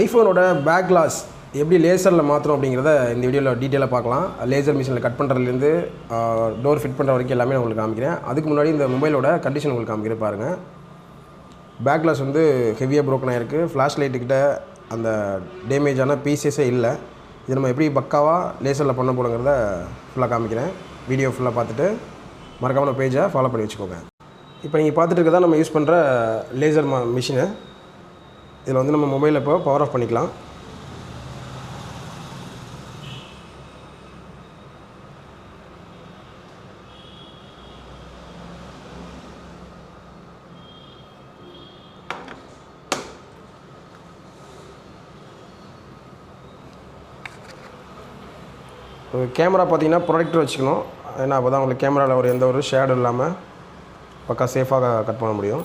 ஐஃபோனோட back class எப்படி லேசரில் மாற்றணும் அப்படிங்கிறத இந்த வீடியோவில் டீட்டெயிலாக பார்க்கலாம். லேசர் மிஷினில் கட் பண்ணுறதுலேருந்து டோர் ஃபிட் பண்ணுற வரைக்கும் எல்லாமே நான் உங்களுக்கு காமிக்கிறேன். அதுக்கு முன்னாடி இந்த மொபைலோட கண்டிஷன் உங்களுக்கு காமிக்கிறேன் பாருங்கள். பேக் கிளாஸ் வந்து ஹெவியாக ப்ரோக்கன் ஆகிருக்கு. ஃப்ளாஷ் லைட்டுக்கிட்ட அந்த டேமேஜான பீசஸே இல்லை. இது நம்ம எப்படி பக்காவாக லேசரில் பண்ண போகிறோங்கிறத ஃபுல்லாக காமிக்கிறேன். வீடியோ ஃபுல்லாக பார்த்துட்டு மறக்காமல் பேஜை ஃபாலோ பண்ணி வச்சுக்கோங்க. இப்போ நீங்கள் பார்த்துட்டு இருக்கதான் நம்ம யூஸ் பண்ணுற லேசர் மிஷினு. இதில் வந்து நம்ம மொபைலில் இப்போ பவர் ஆஃப் பண்ணிக்கலாம். கேமரா பார்த்தீங்கன்னா ப்ரொடெக்டர் வச்சுக்கணும். ஏன்னா அப்போ தான் உங்களுக்கு கேமராவில் எந்த ஒரு ஷேடும் இல்லாமல் பக்கா சேஃபாக கட் பண்ண முடியும்.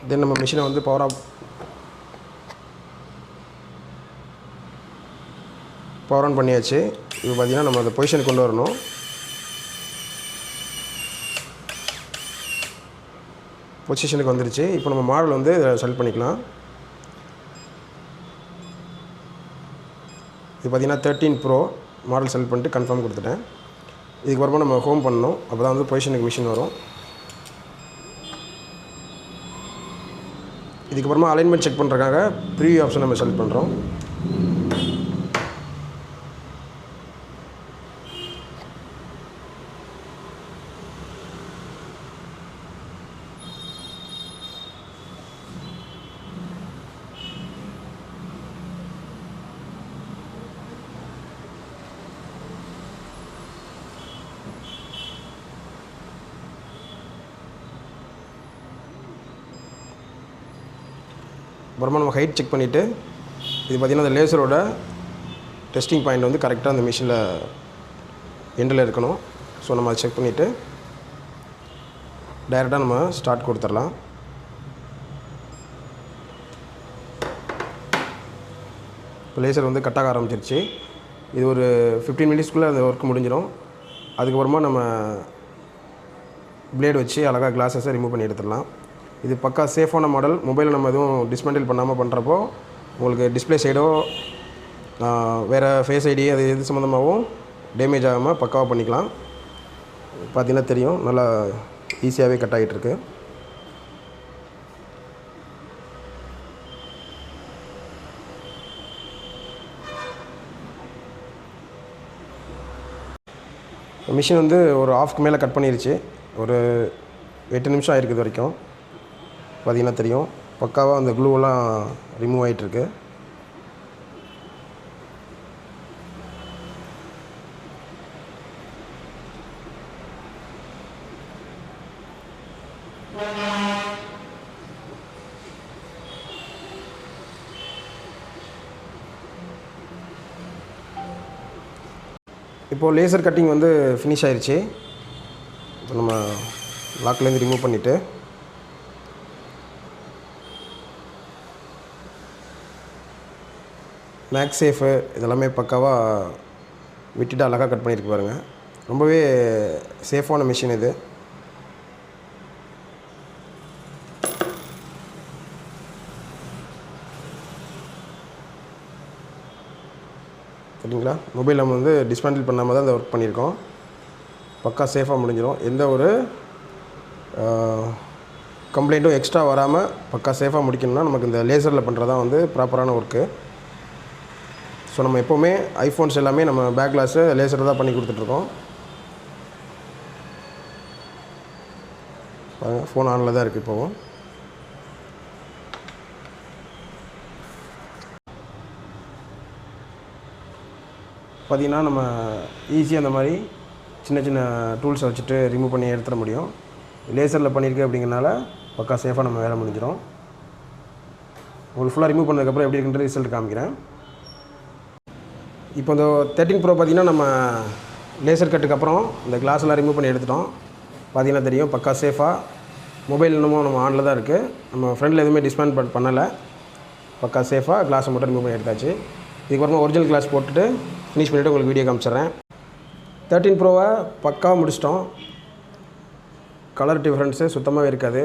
தென் நம்ம மிஷினை வந்து பவர் ஆன் பண்ணியாச்சு. இப்போ பார்த்தீங்கன்னா நம்ம அந்த பொசிஷனுக்கு கொண்டு வரணும். பொசிஷனுக்கு வந்துருச்சு. இப்போ நம்ம மாடல் வந்து செலக்ட் பண்ணிக்கலாம். இது பார்த்திங்கன்னா 13 Pro மாடல் செலக்ட் பண்ணிட்டு கன்ஃபார்ம் கொடுத்துட்டேன். இதுக்கப்புறமா நம்ம ஹோம் பண்ணணும். அப்போ தான் வந்து பொசிஷனுக்கு மிஷின் வரும். இதுக்கப்புறமா அலைன்மெண்ட் செக் பண்ணுறதுக்காக ப்ரீவியூ ஆப்ஷன் நம்ம செலக்ட் பண்ணுறோம். அப்புறமா நம்ம ஹைட் செக் பண்ணிவிட்டு இது பார்த்திங்கன்னா அந்த லேசரோட டெஸ்டிங் பாயிண்ட் வந்து கரெக்டாக அந்த மிஷினில் எண்டில் இருக்கணும். ஸோ நம்ம அதை செக் பண்ணிவிட்டு டைரெக்டாக நம்ம ஸ்டார்ட் கொடுத்துடலாம். இப்போ லேசர் வந்து கட்டாக ஆரம்பிச்சிருச்சு. இது ஒரு 15 மினிட்ஸ்க்குள்ளே அந்த ஒர்க் முடிஞ்சிடும். அதுக்கப்புறமா நம்ம பிளேடு வச்சு அழகாக கிளாஸஸை ரிமூவ் பண்ணி எடுத்துடலாம். இது பக்கா சேஃபான மாடல். மொபைலை நம்ம எதுவும் டிஸ்மெண்டில் பண்ணாமல் பண்ணுறப்போ உங்களுக்கு டிஸ்பிளே சைடோ வேறு ஃபேஸ் ஐடி அது எது சம்மந்தமாகவும் டேமேஜ் ஆகாமல் பக்காவாக பண்ணிக்கலாம். பார்த்திங்கன்னா தெரியும், நல்லா ஈஸியாகவே கட் ஆகிட்டுருக்கு. மிஷின் வந்து ஒரு ஹாஃப்க்கு மேலே கட் பண்ணிருச்சு. ஒரு 8 நிமிஷம் ஆகிருக்கு. இது வரைக்கும் பார்த்திங்கன்னா தெரியும், பக்காவாக அந்த க்ளூவெல்லாம் ரிமூவ் ஆகிட்டுருக்கு. இப்போது லேசர் கட்டிங் வந்து ஃபினிஷ் ஆயிடுச்சு. இப்போ நம்ம லாக்லேருந்து ரிமூவ் பண்ணிவிட்டு மேக்ஸ் சேஃபு இதெல்லாமே பக்காவாக விட்டுட்டு அழகாக கட் பண்ணியிருக்கு பாருங்கள். ரொம்பவே சேஃபான மிஷின் இது. சரிங்களா? மொபைல் நம்ம வந்து டிஸ்மேண்டில் பண்ணாமல் தான் இந்த ஒர்க் பண்ணியிருக்கோம். பக்கா சேஃபாக முடிஞ்சிடும். எந்த ஒரு கம்ப்ளைண்ட்டும் எக்ஸ்ட்ரா வராமல் பக்கா சேஃபாக முடிக்கணும்னா நமக்கு இந்த லேசரில் பண்ணுறது தான் வந்து ப்ராப்பரான ஒர்க்கு. ஸோ நம்ம எப்போவுமே ஐஃபோன்ஸ் எல்லாமே நம்ம பேக் கிளாஸு லேசர் தான் பண்ணி கொடுத்துட்ருக்கோம். ஃபோன் ஆனில் தான் இருக்குது. இப்போவும் பார்த்திங்கன்னா நம்ம ஈஸியாக அந்த மாதிரி சின்ன சின்ன டூல்ஸை வச்சுட்டு ரிமூவ் பண்ணி எடுத்துட முடியும். லேசரில் பண்ணியிருக்கு அப்படிங்கிறனால பக்கா சேஃபாக நம்ம வேலை முடிஞ்சிடும். உங்களுக்கு ஃபுல்லாக ரிமூவ் பண்ணதுக்கப்புறம் எப்படி இருக்குன்ற ரிசல்ட் காமிக்கிறேன். இப்போ இந்த 13 Pro பார்த்திங்கன்னா நம்ம லேசர் கட்டுக்கு அப்புறம் இந்த கிளாஸ்லாம் ரிமூவ் பண்ணி எடுத்துட்டோம். பார்த்திங்கன்னா தெரியும், பக்கா சேஃபாக மொபைல் இன்னமும் நம்ம ஆனில் தான் இருக்குது. நம்ம ஃப்ரண்டில் எதுவுமே டிஸ்மேண்ட் பண்ணலை. பக்கா சேஃபாக கிளாஸை மட்டும் ரிமூவ் பண்ணி எடுத்தாச்சு. இதுக்கப்புறமா ஒரிஜினல் கிளாஸ் போட்டுட்டு ஃபினிஷ் பண்ணிவிட்டு உங்களுக்கு வீடியோ காமிச்சிட்றேன். 13 ப்ரோவை பக்காவாக முடிச்சிட்டோம். கலர் டிஃப்ரென்ஸு சுத்தமாகவே இருக்காது.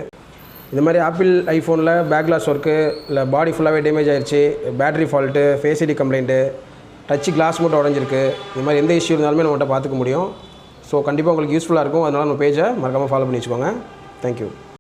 இந்த மாதிரி ஆப்பிள் ஐஃபோனில் பேக் கிளாஸ் ஒர்க்கு இல்லை பாடி ஃபுல்லாகவே டேமேஜ் ஆகிடுச்சு, battery fault, face ID complaint, touch glass மட்டும் உடஞ்சிருக்கு, இந்த மாதிரி எந்த இஷ்யூ இருந்தாலுமே நம்மகிட்ட பார்த்துக்க முடியும். ஸோ கண்டிப்பாக உங்களுக்கு யூஸ்ஃபுல்லாக இருக்கும். அதனால் நம்ம பேஜை மறக்காமல் ஃபாலோ பண்ணி வச்சுக்கோங்க. தேங்க்யூ.